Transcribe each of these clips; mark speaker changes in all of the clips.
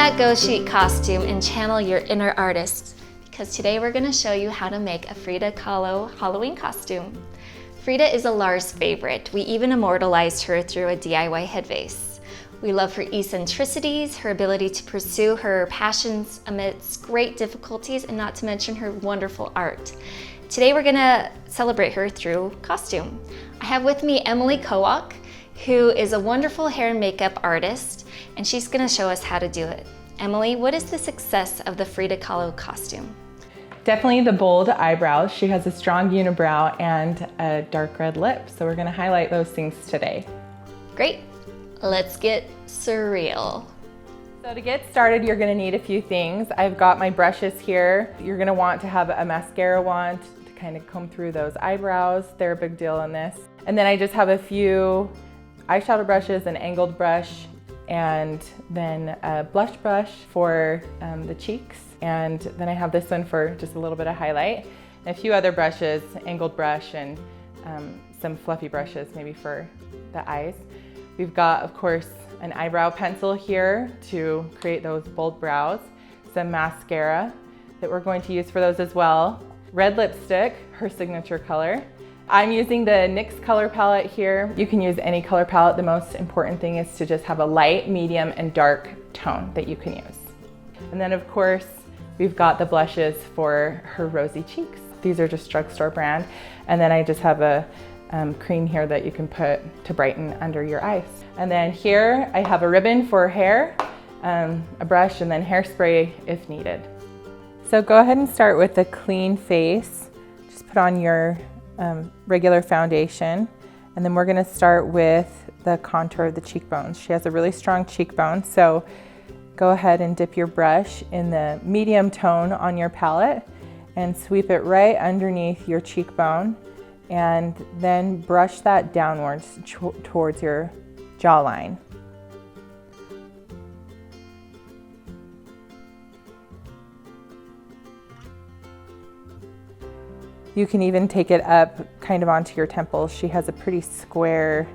Speaker 1: that Go Chic costume and channel your inner artist, because today we're going to show you how to make a Frida Kahlo Halloween costume. Frida is a Lars favorite. We even immortalized her through a DIY head vase. We love her eccentricities, her ability to pursue her passions amidst great difficulties, and not to mention her wonderful art. Today we're going to celebrate her through costume. I have with me Emily Kowalk, who is a wonderful hair and makeup artist, and she's going to show us how to do it. Emily, what is the success of the Frida Kahlo costume?
Speaker 2: Definitely the bold eyebrows. She has a strong unibrow and a dark red lip, so we're going to highlight those things today.
Speaker 1: Great. Let's get surreal.
Speaker 2: So to get started, you're going to need a few things. I've got my brushes here. You're going to want to have a mascara wand to kind of comb through those eyebrows. They're a big deal in this. And then I just have a few eyeshadow brushes, an angled brush, and then a blush brush for the cheeks. And then I have this one for just a little bit of highlight. And a few other brushes, angled brush and some fluffy brushes maybe for the eyes. We've got, of course, an eyebrow pencil here to create those bold brows, some mascara that we're going to use for those as well, red lipstick, her signature color. I'm using the NYX color palette here. You can use any color palette. The most important thing is to just have a light, medium, and dark tone that you can use. And then of course, we've got the blushes for her rosy cheeks. These are just drugstore brand. And then I just have a cream here that you can put to brighten under your eyes. And then here I have a ribbon for hair, a brush, and then hairspray if needed. So go ahead and start with a clean face. Just put on your regular foundation, and then we're going to start with the contour of the cheekbones. She has a really strong cheekbone, so go ahead and dip your brush in the medium tone on your palette and sweep it right underneath your cheekbone, and then brush that downwards towards your jawline. You can even take it up kind of onto your temples. She has a pretty square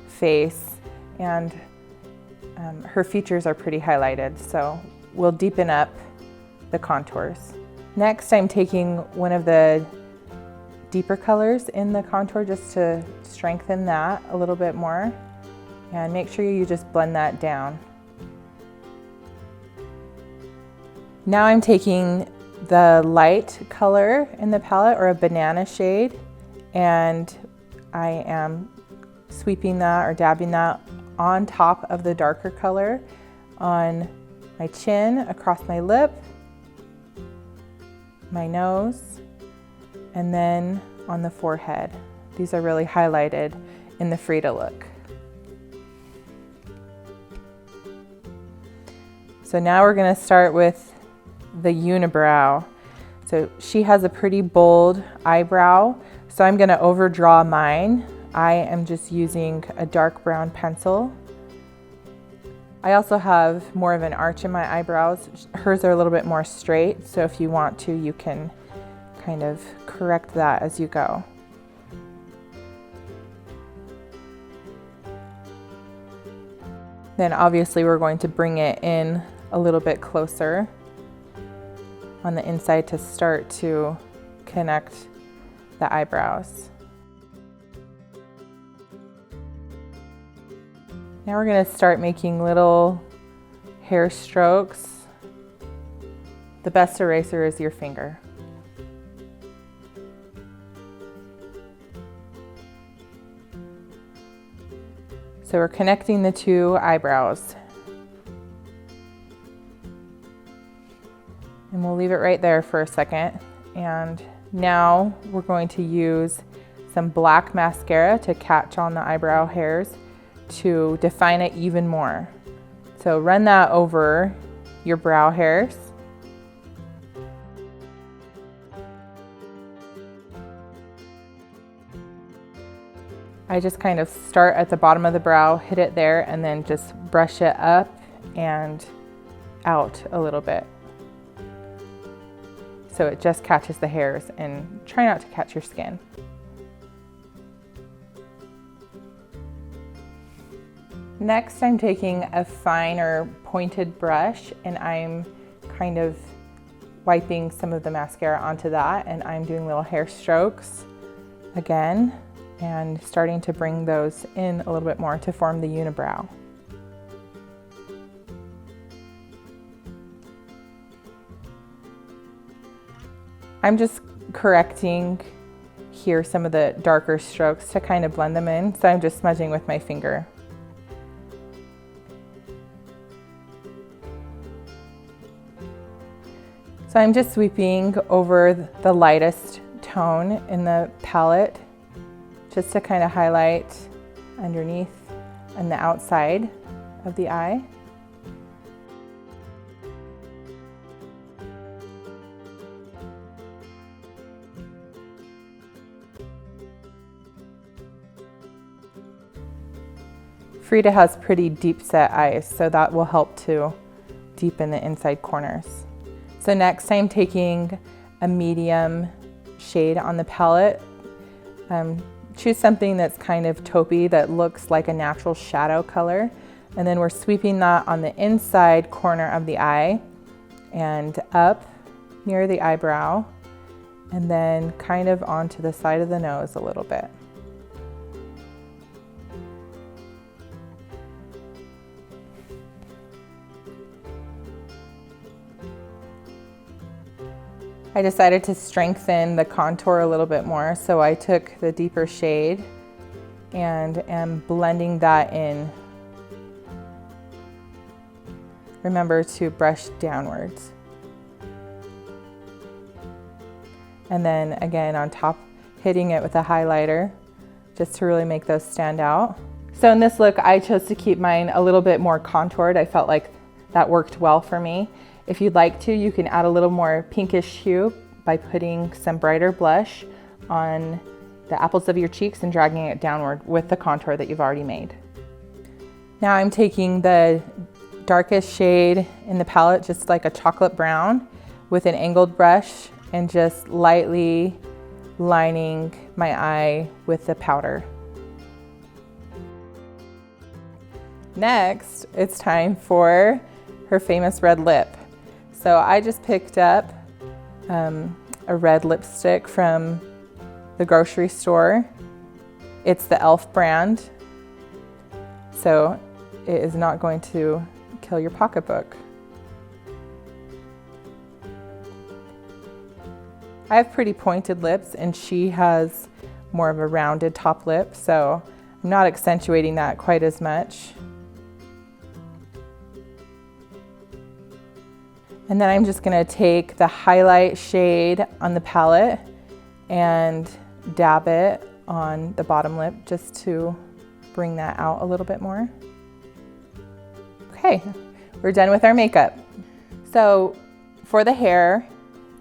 Speaker 2: face, and her features are pretty highlighted, so we'll deepen up the contours. Next, I'm taking one of the deeper colors in the contour just to strengthen that a little bit more, and make sure you just blend that down. Now I'm taking the light color in the palette, or a banana shade, and I am sweeping that or dabbing that on top of the darker color on my chin, across my lip, my nose, and then on the forehead. These are really highlighted in the Frida look. So now we're going to start with the unibrow. So she has a pretty bold eyebrow, so I'm going to overdraw mine. I am just using a dark brown pencil. I also have more of an arch in my eyebrows. Hers are a little bit more straight, so if you want to, you can kind of correct that as you go. Then obviously we're going to bring it in a little bit closer on the inside to start to connect the eyebrows. Now we're going to start making little hair strokes. The best eraser is your finger. So we're connecting the two eyebrows. And we'll leave it right there for a second. And now we're going to use some black mascara to catch on the eyebrow hairs to define it even more. So run that over your brow hairs. I just kind of start at the bottom of the brow, hit it there, and then just brush it up and out a little bit. So it just catches the hairs, and try not to catch your skin. Next, I'm taking a fine or pointed brush and I'm kind of wiping some of the mascara onto that, and I'm doing little hair strokes again and starting to bring those in a little bit more to form the unibrow. I'm just correcting here some of the darker strokes to kind of blend them in, so I'm just smudging with my finger. So I'm just sweeping over the lightest tone in the palette just to kind of highlight underneath and the outside of the eye. Frida has pretty deep set eyes, so that will help to deepen the inside corners. So next I'm taking a medium shade on the palette. Choose something that's kind of taupey that looks like a natural shadow color. And then we're sweeping that on the inside corner of the eye and up near the eyebrow, and then kind of onto the side of the nose a little bit. I decided to strengthen the contour a little bit more, so I took the deeper shade and am blending that in. Remember to brush downwards. And then again on top, hitting it with a highlighter just to really make those stand out. So in this look, I chose to keep mine a little bit more contoured. I felt like that worked well for me. If you'd like to, you can add a little more pinkish hue by putting some brighter blush on the apples of your cheeks and dragging it downward with the contour that you've already made. Now I'm taking the darkest shade in the palette, just like a chocolate brown, with an angled brush and just lightly lining my eye with the powder. Next, it's time for her famous red lip. So I just picked up a red lipstick from the grocery store. It's the e.l.f. brand, so it is not going to kill your pocketbook. I have pretty pointed lips and she has more of a rounded top lip, so I'm not accentuating that quite as much. And then I'm just gonna take the highlight shade on the palette and dab it on the bottom lip just to bring that out a little bit more. Okay, we're done with our makeup. So for the hair,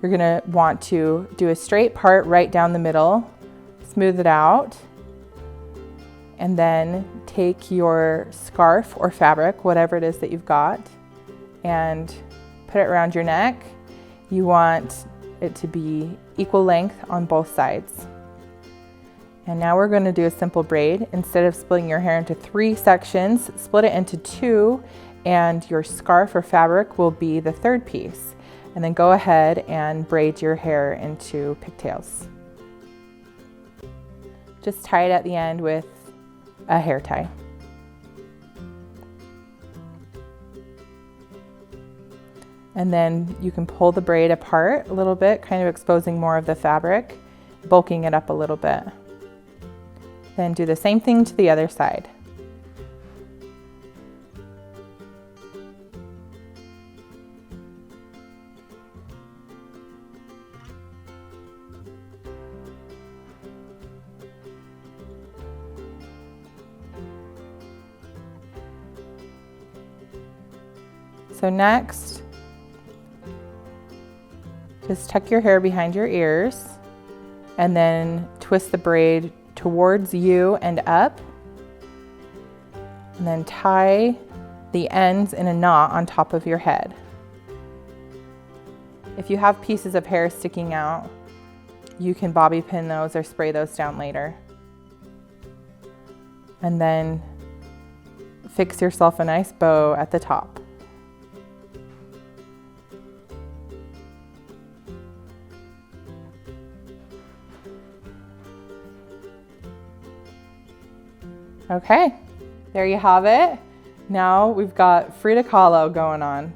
Speaker 2: you're gonna want to do a straight part right down the middle, smooth it out, and then take your scarf or fabric, whatever it is that you've got, and put it around your neck. You want it to be equal length on both sides. And now we're going to do a simple braid. Instead of splitting your hair into 3 sections, split it into 2, and your scarf or fabric will be the third piece. And then go ahead and braid your hair into pigtails. Just tie it at the end with a hair tie. And then you can pull the braid apart a little bit, kind of exposing more of the fabric, bulking it up a little bit. Then do the same thing to the other side. So next, just tuck your hair behind your ears and then twist the braid towards you and up, and then tie the ends in a knot on top of your head. If you have pieces of hair sticking out, you can bobby pin those or spray those down later. And then fix yourself a nice bow at the top. Okay, there you have it. Now we've got Frida Kahlo going on.